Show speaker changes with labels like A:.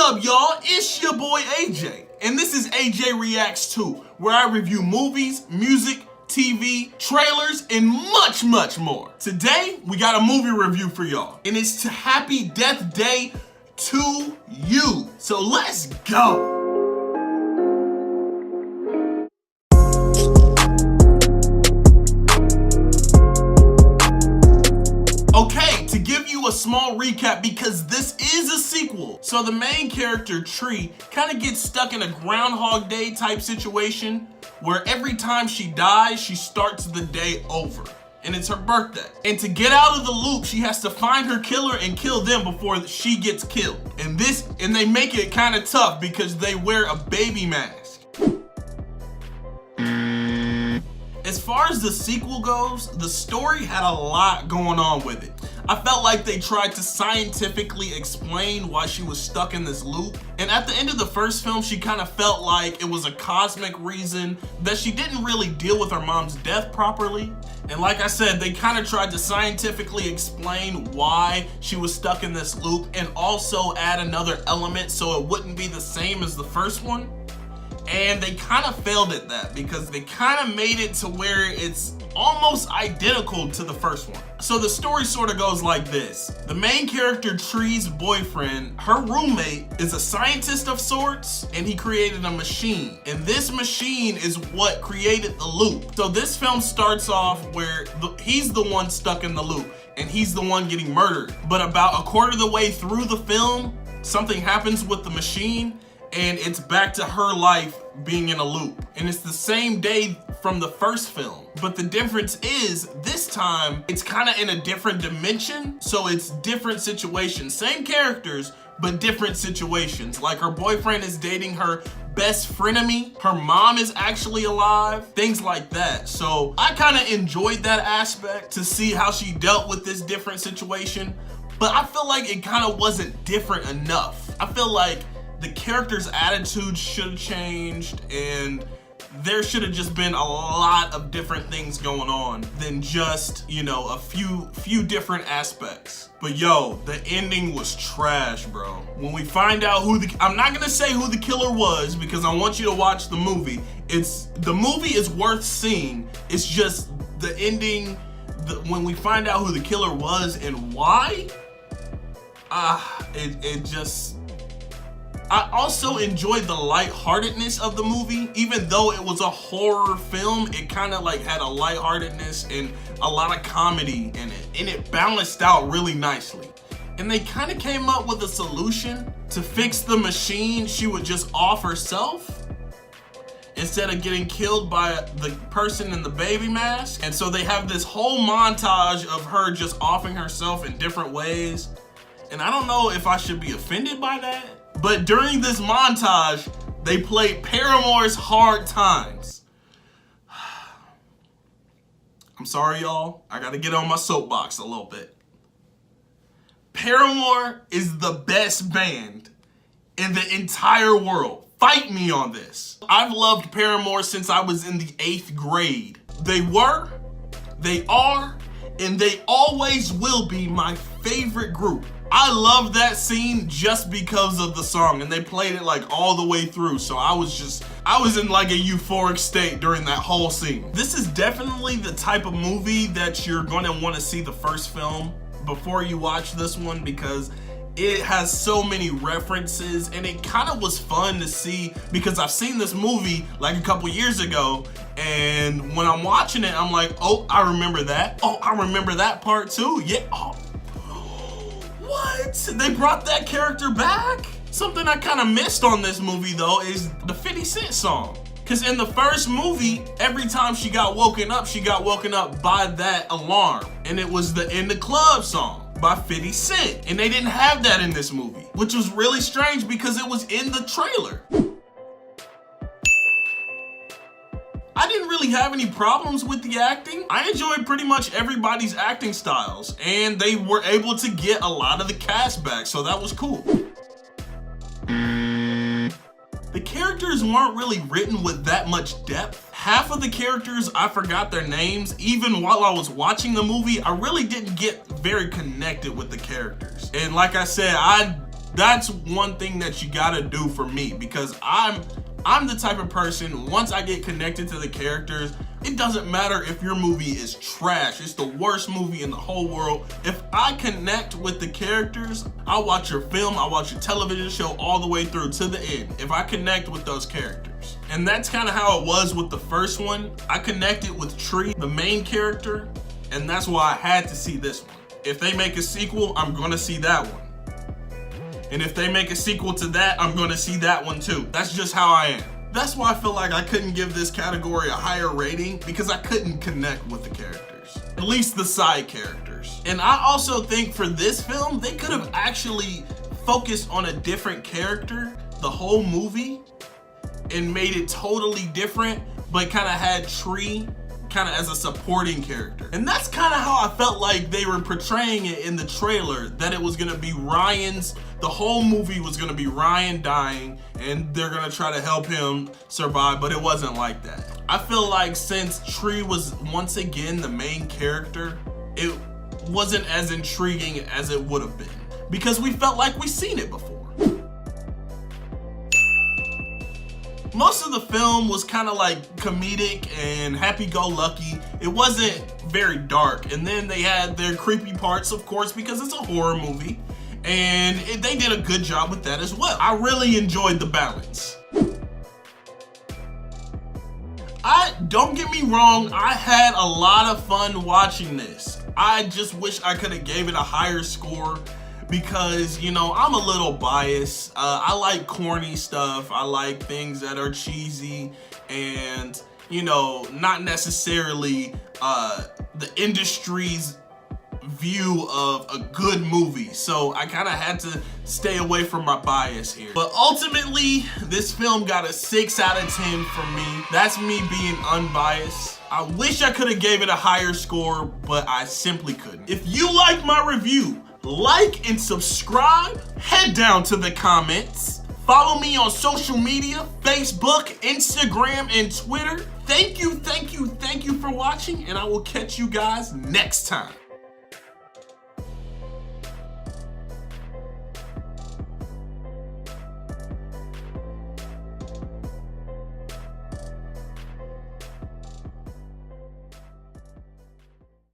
A: up, y'all? It's your boy AJ, and this is AJ Reacts 2, where I review movies, music, TV, trailers, and much, much more. Today, we got a movie review for y'all, and it's to Happy Death Day to You. So let's go. Okay, to give you a small recap, because this is a sequel. So the main character, Tree, kind of gets stuck in a Groundhog Day type situation where every time she dies, she starts the day over. And it's her birthday. And to get out of the loop, she has to find her killer and kill them before she gets killed. And they make it kind of tough because they wear a baby mask. As far as the sequel goes, the story had a lot going on with it. I felt like they tried to scientifically explain why she was stuck in this loop. And at the end of the first film, she kind of felt like it was a cosmic reason that she didn't really deal with her mom's death properly. And like I said, they kind of tried to scientifically explain why she was stuck in this loop and also add another element so it wouldn't be the same as the first one. And they kind of failed at that because they kind of made it to where it's almost identical to the first one. So the story sort of goes like this. The main character, Tree's boyfriend, her roommate is a scientist of sorts, and he created a machine. And this machine is what created the loop. So this film starts off where he's the one stuck in the loop, and he's the one getting murdered. But about a quarter of the way through the film, something happens with the machine, and it's back to her life being in a loop. And it's the same day from the first film. But the difference is, this time, it's kind of in a different dimension, so it's different situations. Same characters, but different situations. Like her boyfriend is dating her best frenemy, her mom is actually alive, things like that. So I kind of enjoyed that aspect to see how she dealt with this different situation, but I feel like it kind of wasn't different enough. I feel like the character's attitude should have changed, and there should have just been a lot of different things going on than just, you know, a few different aspects. But yo, the ending was trash, bro. When we find out I'm not gonna say who the killer was because I want you to watch the movie. The movie is worth seeing. It's just the ending, when we find out who the killer was and why, I also enjoyed the lightheartedness of the movie. Even though it was a horror film, it kind of like had a lightheartedness and a lot of comedy in it. And it balanced out really nicely. And they kind of came up with a solution to fix the machine. She would just off herself instead of getting killed by the person in the baby mask. And so they have this whole montage of her just offing herself in different ways. And I don't know if I should be offended by that. But during this montage, they played Paramore's Hard Times. I'm sorry, y'all. I gotta get on my soapbox a little bit. Paramore is the best band in the entire world. Fight me on this. I've loved Paramore since I was in the 8th grade. They were, they are, and they always will be my favorite group. I love that scene just because of the song, and they played it like all the way through. So I was in like a euphoric state during that whole scene. This is definitely the type of movie that you're gonna want to see the first film before you watch this one, because it has so many references, and it kind of was fun to see because I've seen this movie like a couple years ago, and when I'm watching it, I'm like, oh, I remember that. Oh, I remember that part too. Yeah. Oh. What? They brought that character back? Something I kind of missed on this movie though is the 50 Cent song. Because in the first movie, every time she got woken up by that alarm. And it was the In the Club song by 50 Cent. And they didn't have that in this movie, which was really strange because it was in the trailer. I didn't really have any problems with the acting. I enjoyed pretty much everybody's acting styles, and they were able to get a lot of the cast back, so that was cool. The characters weren't really written with that much depth. Half of the characters, I forgot their names. Even while I was watching the movie, I really didn't get very connected with the characters. And like I said, I That's one thing that you gotta do for me, because I'm the type of person, once I get connected to the characters, it doesn't matter if your movie is trash, it's the worst movie in the whole world. If I connect with the characters, I'll watch your film, I'll watch your television show all the way through to the end, if I connect with those characters. And that's kind of how it was with the first one. I connected with Tree, the main character, and that's why I had to see this one. If they make a sequel, I'm gonna see that one. And if they make a sequel to that, I'm gonna see that one too. That's just how I am. That's why I feel like I couldn't give this category a higher rating, because I couldn't connect with the characters. At least the side characters. And I also think for this film, they could have actually focused on a different character the whole movie and made it totally different, but kind of had Tree kind of as a supporting character. And that's kind of how I felt like they were portraying it in the trailer, that it was gonna be the whole movie was gonna be Ryan dying and they're gonna try to help him survive, but it wasn't like that. I feel like since Tree was once again the main character, it wasn't as intriguing as it would have been, because we felt like we've seen it before. Most of the film was kind of like comedic and happy-go-lucky. It wasn't very dark. And then they had their creepy parts, of course, because it's a horror movie. And they did a good job with that as well. I really enjoyed the balance. Don't get me wrong, I had a lot of fun watching this. I just wish I could have gave it a higher score, because, you know, I'm a little biased. I like corny stuff. I like things that are cheesy and, you know, not necessarily the industry's view of a good movie. So I kind of had to stay away from my bias here. But ultimately, this film got a 6 out of 10 from me. That's me being unbiased. I wish I could have gave it a higher score, but I simply couldn't. If you like my review, like and subscribe, head down to the comments, follow me on social media, Facebook, Instagram, and Twitter. Thank you for watching, and I will catch you guys next time.